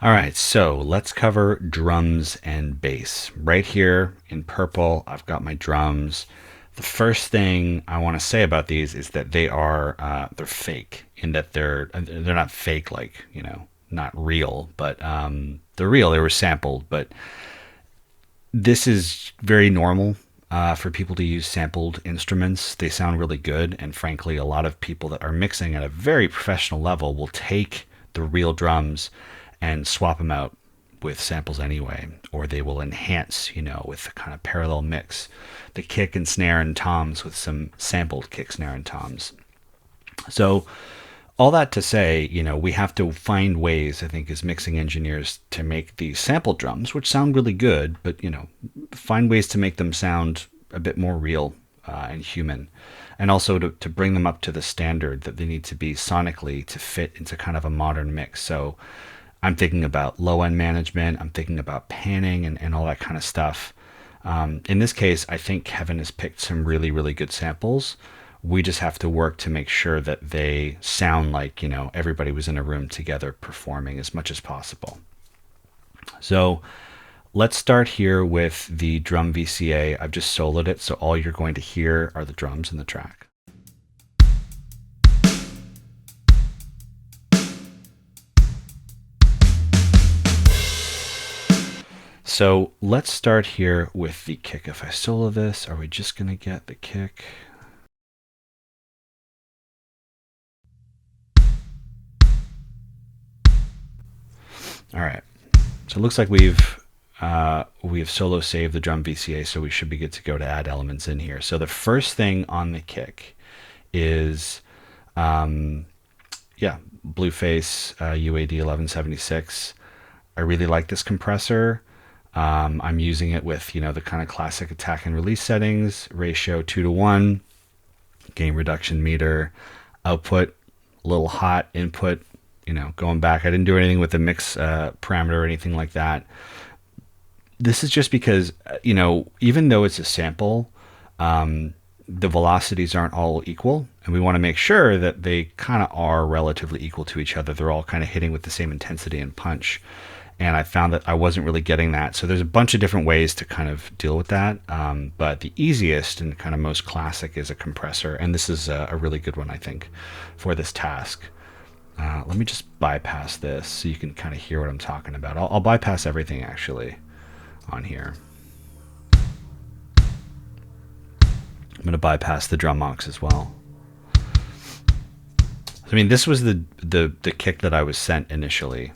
All right, so let's cover drums and bass. Right here in purple, I've got my drums. The first thing I want to say about these is that they're fake in that they're not fake like not real, but they're real. They were sampled, but this is very normal for people to use sampled instruments. They sound really good, and frankly, a lot of people that are mixing at a very professional level will take the real drums and swap them out with samples anyway, or they will enhance, with a kind of parallel mix, the kick and snare and toms with some sampled kick, snare, and toms. So all that to say, we have to find ways, I think, as mixing engineers to make these sample drums, which sound really good, but, find ways to make them sound a bit more real and human. And also to bring them up to the standard that they need to be sonically to fit into kind of a modern mix. So I'm thinking about low end management, I'm thinking about panning and all that kind of stuff. In this case, I think Kevin has picked some really, really good samples. We just have to work to make sure that they sound like, everybody was in a room together performing as much as possible. So let's start here with the drum VCA. I've just soloed it, so all you're going to hear are the drums in the track. So let's start here with the kick. If I solo this, are we just going to get the kick? All right. So it looks like we have solo saved the drum VCA, so we should be good to go to add elements in here. So the first thing on the kick is, Blueface UAD 1176. I really like this compressor. I'm using it with, the kind of classic attack and release settings, ratio 2:1, gain reduction meter, output, a little hot, input, going back. I didn't do anything with the mix parameter or anything like that. This is just because, even though it's a sample, the velocities aren't all equal, and we want to make sure that they kind of are relatively equal to each other. They're all kind of hitting with the same intensity and punch. And I found that I wasn't really getting that. So there's a bunch of different ways to kind of deal with that. But the easiest and kind of most classic is a compressor. And this is a really good one, I think, for this task. Let me just bypass this so you can kind of hear what I'm talking about. I'll bypass everything actually on here. I'm going to bypass the drum mocks as well. I mean, this was the kick that I was sent initially.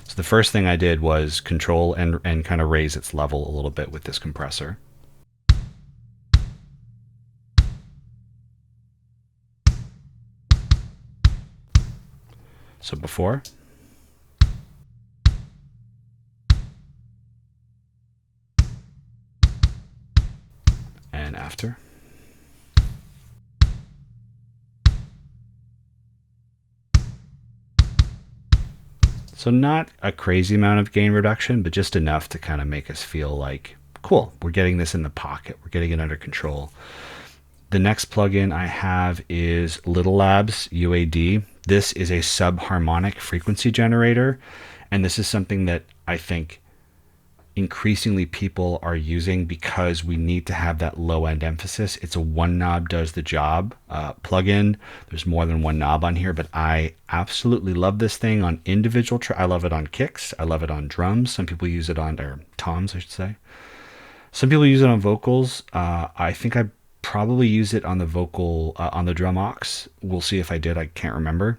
So the first thing I did was control and kind of raise its level a little bit with this compressor. So before. And after. So not a crazy amount of gain reduction, but just enough to kind of make us feel like, cool, we're getting this in the pocket. We're getting it under control. The next plugin I have is Little Labs UAD. This is a sub-harmonic frequency generator, and this is something that I think increasingly people are using because we need to have that low-end emphasis. It's a one knob does the job plugin. There's more than one knob on here, but I absolutely love this thing on individual I love it on kicks. I love it on drums. Some people use it on, or toms, I should say. Some people use it on vocals. I think I probably use it on the vocal, on the drum aux. We'll see if I did. I can't remember.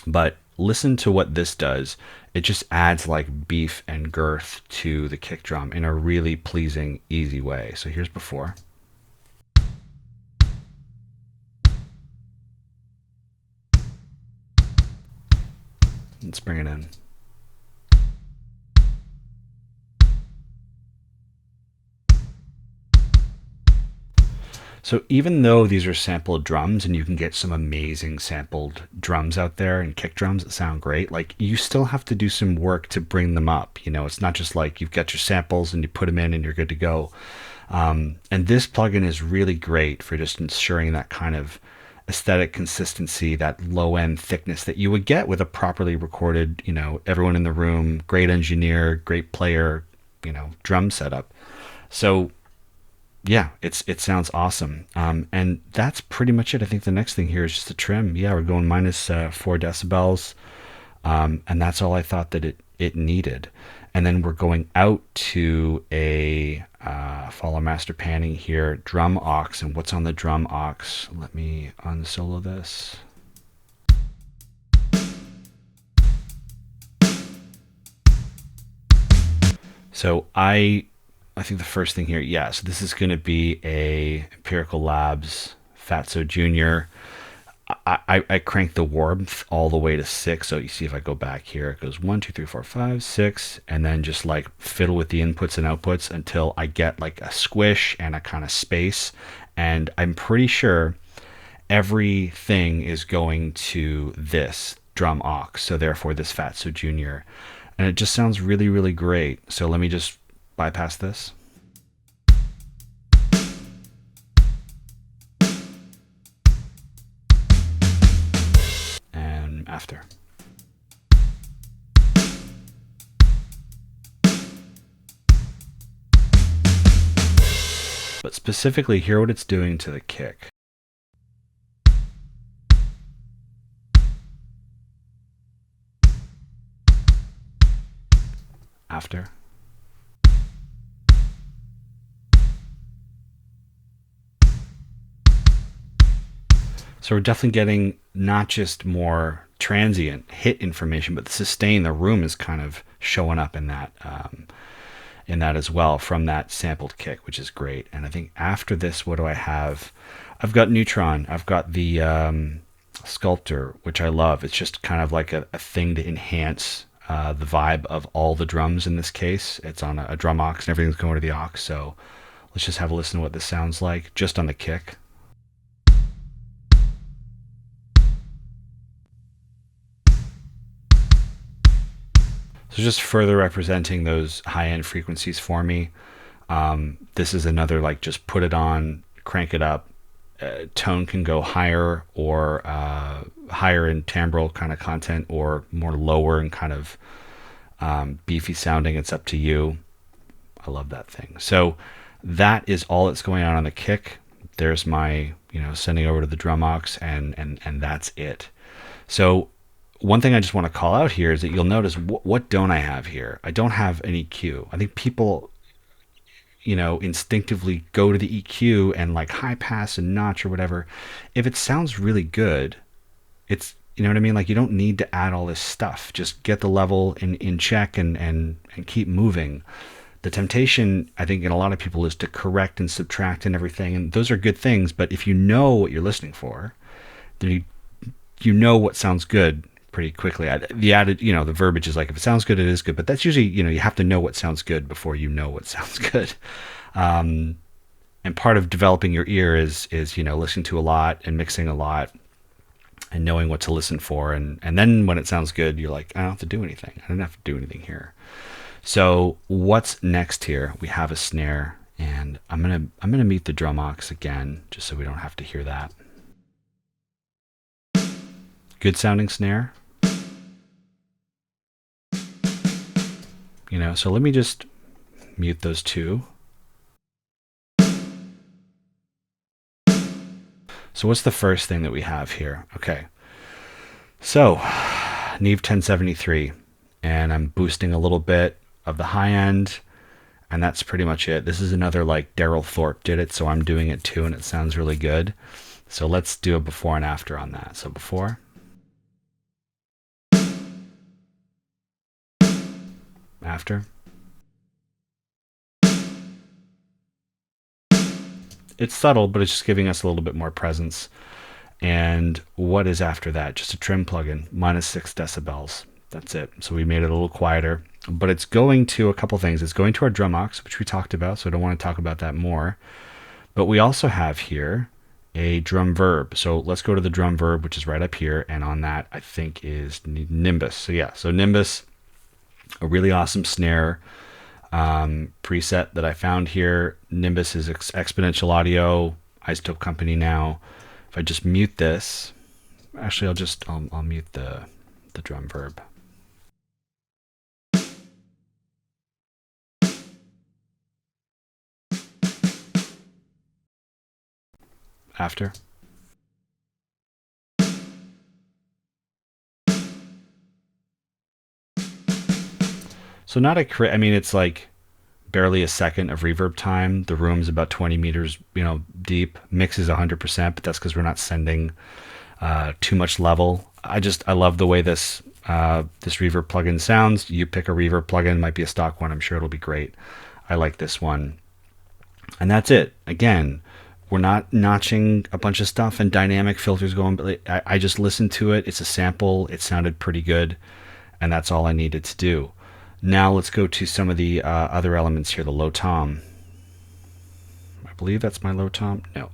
But listen to what this does. It just adds like beef and girth to the kick drum in a really pleasing, easy way. So here's before. Let's bring it in. So even though these are sampled drums and you can get some amazing sampled drums out there and kick drums that sound great, like you still have to do some work to bring them up. It's not just like you've got your samples and you put them in and you're good to go. And this plugin is really great for just ensuring that kind of aesthetic consistency, that low end thickness that you would get with a properly recorded, everyone in the room, great engineer, great player, drum setup. So yeah, it sounds awesome. And that's pretty much it. I think the next thing here is just the trim. Yeah, we're going minus 4 decibels. And that's all I thought that it needed. And then we're going out to a follow master panning here, drum aux. And what's on the drum aux? Let me unsolo this. So I think the first thing here, yeah, so this is going to be a Empirical Labs Fatso Junior. I crank the warmth all the way to 6. So you see if I go back here, it goes 1, 2, 3, 4, 5, 6, and then just like fiddle with the inputs and outputs until I get like a squish and a kind of space. And I'm pretty sure everything is going to this drum aux. So therefore this Fatso Junior. And it just sounds really, really great. So let me just bypass this. And after. But specifically, hear what it's doing to the kick. After. So we're definitely getting not just more transient hit information, but the sustain, the room is kind of showing up in that as well from that sampled kick, which is great. And I think after this, what do I have? I've got Neutron. I've got the Sculptor, which I love. It's just kind of like a thing to enhance the vibe of all the drums in this case. It's on a drum aux and everything's going to the aux. So let's just have a listen to what this sounds like just on the kick. So just further representing those high-end frequencies for me. This is another like just put it on, crank it up. Tone can go higher or higher in timbral kind of content or more lower and kind of beefy sounding. It's up to you. I love that thing. So that is all that's going on the kick. There's my, sending over to the drum aux and that's it. So one thing I just want to call out here is that you'll notice what don't I have here? I don't have an EQ. I think people, instinctively go to the EQ and like high pass and notch or whatever. If it sounds really good, it's, you know what I mean? Like you don't need to add all this stuff. Just get the level in check and keep moving. The temptation, I think, in a lot of people is to correct and subtract and everything. And those are good things. But if you know what you're listening for, then you know what sounds good pretty quickly. The added, the verbiage is like, if it sounds good, it is good. But that's usually, you have to know what sounds good before you know what sounds good. And part of developing your ear is listening to a lot and mixing a lot and knowing what to listen for. And then when it sounds good, you're like, I don't have to do anything. I don't have to do anything here. So what's next here? We have a snare, and I'm gonna mute the drum aux again, just so we don't have to hear that. Good sounding snare. So let me just mute those two. So what's the first thing that we have here? Okay. So Neve 1073, and I'm boosting a little bit of the high end, and that's pretty much it. This is another like Daryl Thorpe did it, so I'm doing it too, and it sounds really good. So let's do a before and after on that. So before. After. It's subtle, but it's just giving us a little bit more presence. And what is after that? Just a trim plugin, minus 6 decibels. That's it. So we made it a little quieter, but it's going to a couple things. It's going to our drum aux, which we talked about, so I don't want to talk about that more. But we also have here a drum verb. So let's go to the drum verb, which is right up here. And on that, I think is Nimbus. So yeah, so Nimbus, a really awesome snare preset that I found here. Nimbus is Exponential Audio, Isotope Company now. If I just mute this, actually I'll mute the drum verb. After. So not a I mean, it's like barely a second of reverb time. The room's about 20 meters, deep. Mix is 100%, but that's because we're not sending too much level. I love the way this reverb plugin sounds. You pick a reverb plugin, might be a stock one. I'm sure it'll be great. I like this one. And that's it. Again, we're not notching a bunch of stuff and dynamic filters going, but I just listened to it. It's a sample. It sounded pretty good. And that's all I needed to do. Now let's go to some of the other elements here. The low tom. I believe that's my low tom. No.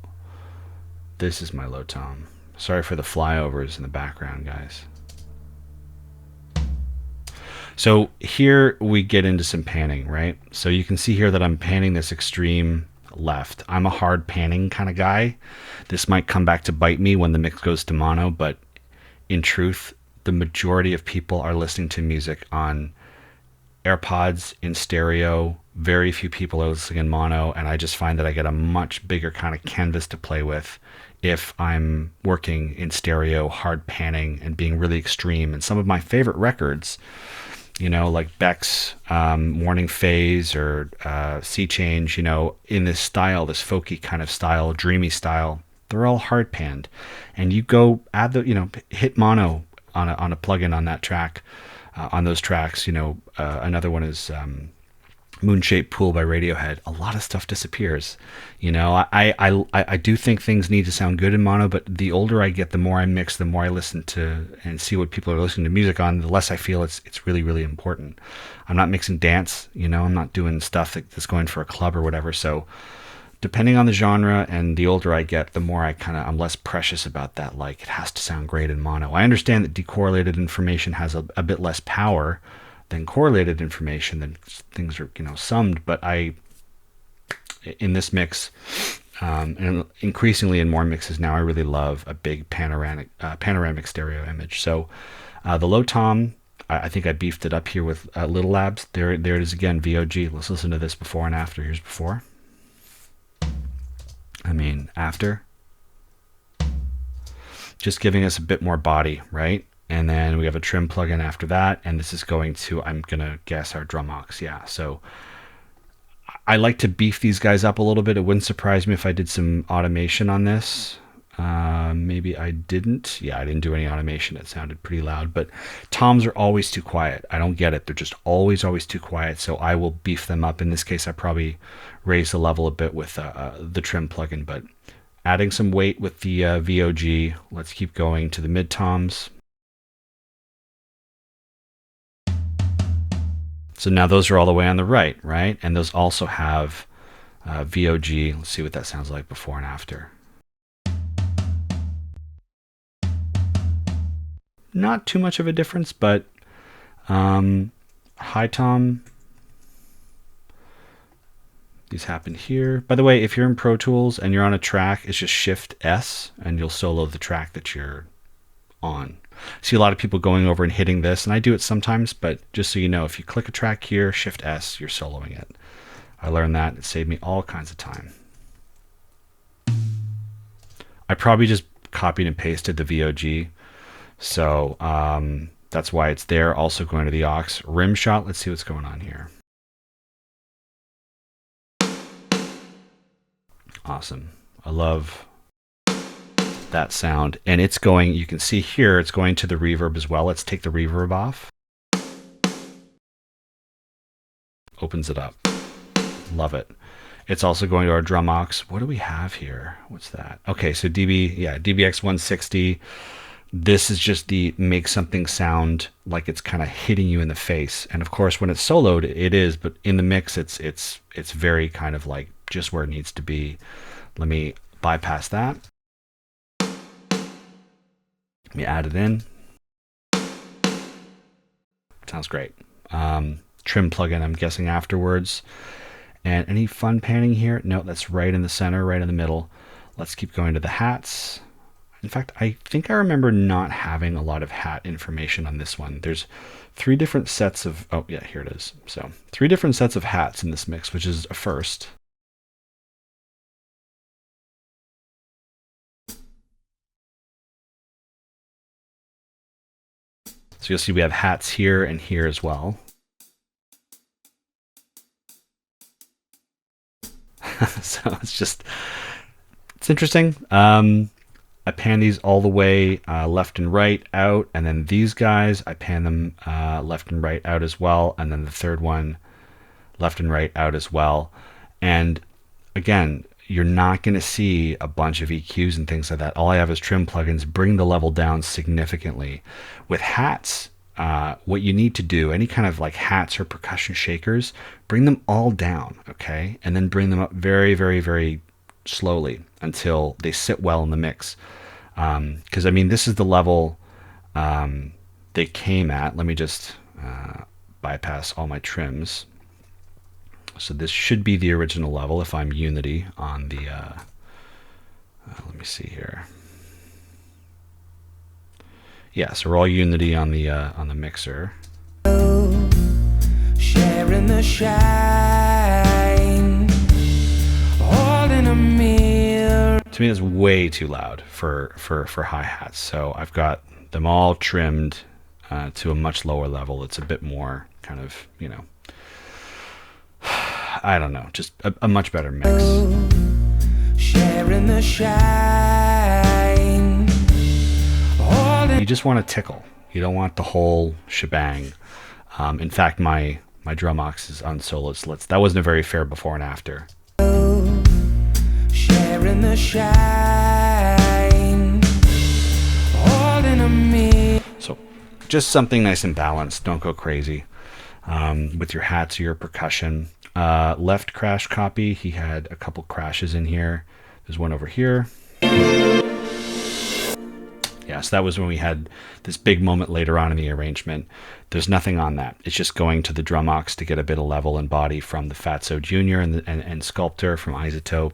This is my low tom. Sorry for the flyovers in the background, guys. So here we get into some panning, right? So you can see here that I'm panning this extreme left. I'm a hard panning kind of guy. This might come back to bite me when the mix goes to mono, but in truth, the majority of people are listening to music on AirPods in stereo. Very few people are listening in mono, and I just find that I get a much bigger kind of canvas to play with if I'm working in stereo, hard panning, and being really extreme. And some of my favorite records, like Beck's Morning Phase or Sea Change, in this style, this folky kind of style, dreamy style, they're all hard panned. And you go add hit mono on a plugin on that track, on those tracks. Another one is Moonshaped Pool by Radiohead. A lot of stuff disappears. I do think things need to sound good in mono, but the older I get, the more I mix, the more I listen to and see what people are listening to music on, the less I feel it's really, really important. I'm not mixing dance, I'm not doing stuff that's going for a club or whatever. So depending on the genre and the older I get, the more I'm less precious about that. Like, it has to sound great in mono. I understand that decorrelated information has a bit less power than correlated information, then things are summed, but in this mix, and increasingly in more mixes now, I really love a big panoramic stereo image. So the low tom, I think I beefed it up here with Little Labs. There it is again, VOG. Let's listen to this before and after. Here's before. After. Just giving us a bit more body, right? And then we have a trim plugin after that, and this is going to, I'm going to guess, our drum aux. Yeah, so I like to beef these guys up a little bit. It wouldn't surprise me if I did some automation on this. Maybe I didn't. Yeah, I didn't do any automation. It sounded pretty loud, but toms are always too quiet. I don't get it. They're just always too quiet, so I will beef them up. In this case, I probably raise the level a bit with the trim plugin, but adding some weight with the VOG. Let's keep going to the mid toms. So now those are all the way on the right? And those also have VOG. Let's see what that sounds like before and after. Not too much of a difference, but high tom. These happen here. By the way, if you're in Pro Tools and you're on a track, it's just Shift S and you'll solo the track that you're on. See a lot of people going over and hitting this, and I do it sometimes, but just so you know, if you click a track here, Shift S, you're soloing it. I learned that. It saved me all kinds of time. I probably just copied and pasted the VOG, so that's why it's there. Also going to the aux. Rim shot, let's see what's going on here. Awesome. I love that sound, and it's going, you can see here, it's going to the reverb as well. Let's take the reverb off. Opens it up. Love it. It's also going to our drum aux. What do we have here? What's that? Okay, so DBX 160. This is just the make something sound like it's kind of hitting you in the face. And of course, when it's soloed, it is, but in the mix, it's very kind of like just where it needs to be. Let me bypass that. Let me add it in. Sounds great. Trim plugin, I'm guessing afterwards. And any fun panning here? No, that's right in the center, right in the middle. Let's keep going to the hats. In fact, I think I remember not having a lot of hat information on this one. There's 3 different sets of, oh yeah, here it is. So 3 different sets of hats in this mix, which is a first. So you'll see we have hats here and here as well. So it's interesting. I pan these all the way left and right out, and then these guys, I pan them left and right out as well, and then the third one left and right out as well. And again, you're not going to see a bunch of EQs and things like that. All I have is trim plugins, bring the level down significantly. With hats, what you need to do, any kind of like hats or percussion shakers, bring them all down, okay? And then bring them up very, very, very slowly until they sit well in the mix. Because I mean, this is the level they came at. Let me just bypass all my trims. So this should be the original level if I'm Unity on the, let me see here. Yeah, so we're all Unity on the mixer. Sharing the shine, holding a meal. To me, it's way too loud for hi-hats. So I've got them all trimmed to a much lower level. It's a bit more kind of, you know, I don't know, just a much better mix. Sharing the shine. You just want to tickle. You don't want the whole shebang. In fact, my drum aux is unsoloed, so that wasn't a very fair before and after. Sharing the shine. Holding a me. So just something nice and balanced. Don't go crazy with your hats or your percussion. Left crash copy, he had a couple crashes in here. There's one over here. Yeah, so that was when we had this big moment later on in the arrangement. There's nothing on that. It's just going to the drum aux to get a bit of level and body from the Fatso Jr. and Sculptor from Isotope.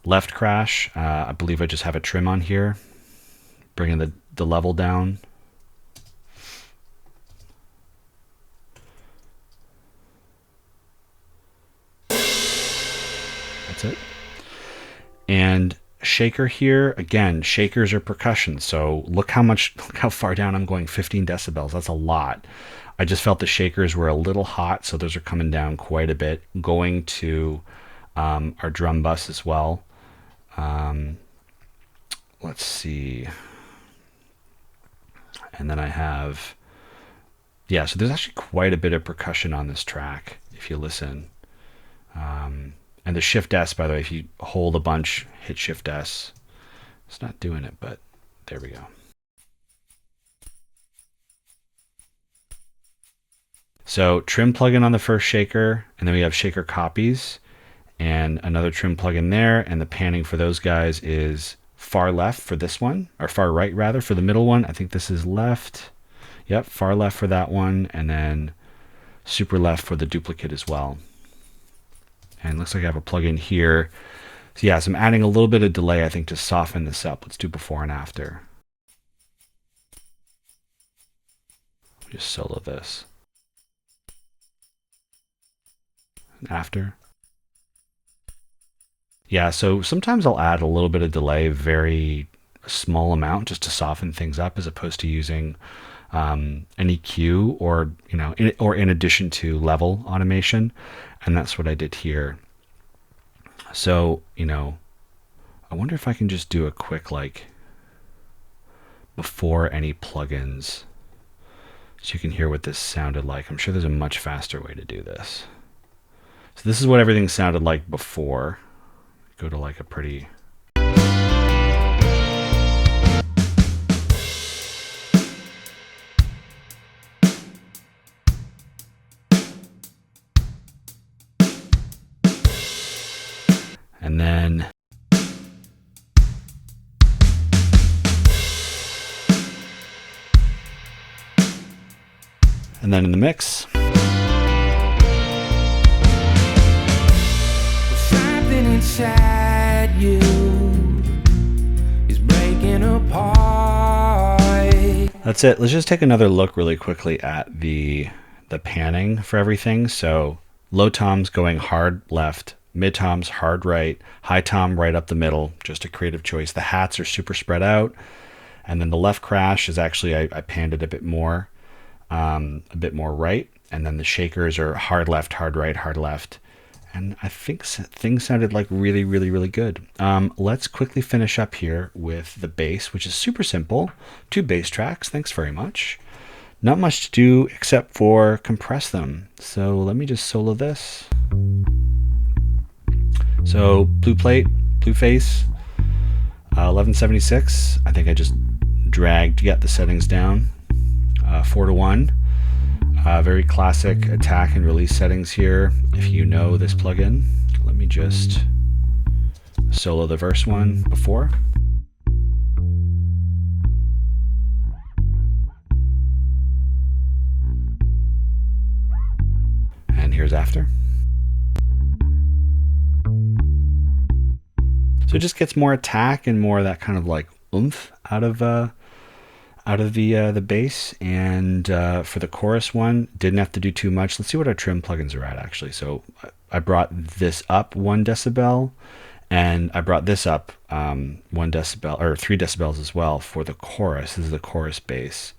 Left crash, I believe I just have a trim on here, bringing the level down. That's it. And shaker here, again, shakers are percussion, so look how far down I'm going. 15 decibels, that's a lot. I just felt the shakers were a little hot, so those are coming down quite a bit, going to our drum bus as well. Let's see, and then I have, yeah, so there's actually quite a bit of percussion on this track if you listen. And the Shift S, by the way, if you hold a bunch, hit Shift S. It's not doing it, but there we go. So trim plugin on the first shaker, and then we have shaker copies, and another trim plugin there, and the panning for those guys is far left for this one, or far right rather for the middle one. I think this is left. Yep, far left for that one, and then super left for the duplicate as well. And it looks like I have a plugin here. So yeah, so I'm adding a little bit of delay, I think, to soften this up. Let's do before and after. Just solo this. And after. Yeah, so sometimes I'll add a little bit of delay, very small amount, just to soften things up, as opposed to using an EQ or, you know, in addition to level automation. And that's what I did here. So, you know, I wonder if I can just do a quick, like, before any plugins, so you can hear what this sounded like. I'm sure there's a much faster way to do this. So this is what everything sounded like before. Go to like a pretty... And then in the mix. Something inside you is breaking That's it. Let's just take another look really quickly at the panning for everything. So low toms going hard left, mid toms hard right, high tom right up the middle, just a creative choice. The hats are super spread out. And then the left crash is actually, I panned it a bit more right. And then the shakers are hard left, hard right, hard left. And I think things sounded like really, really, really good. Let's quickly finish up here with the bass, which is super simple. 2 bass tracks. Thanks very much. Not much to do except for compress them. So let me just solo this. So blue plate, blue face, 1176. I think I just dragged to get the settings down. 4:1. Very classic attack and release settings here. If you know this plugin, let me just solo the verse one before. And here's after. So it just gets more attack and more of that kind of like oomph out of the bass. And for the chorus one, didn't have to do too much. Let's see what our trim plugins are at actually. So I brought this up 1 decibel, and I brought this up 1 decibel or 3 decibels as well for the chorus. This is the chorus bass,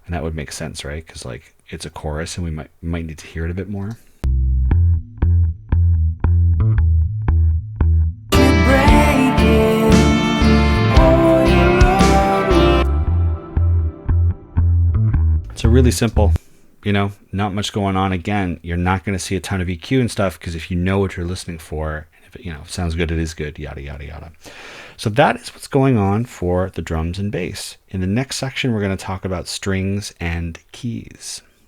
and that would make sense, right? Because like it's a chorus, and we might need to hear it a bit more. So really simple, you know, not much going on. Again, you're not going to see a ton of EQ and stuff because if you know what you're listening for, and if it, you know, sounds good, it is good, yada, yada, yada. So that is what's going on for the drums and bass. In the next section, we're going to talk about strings and keys.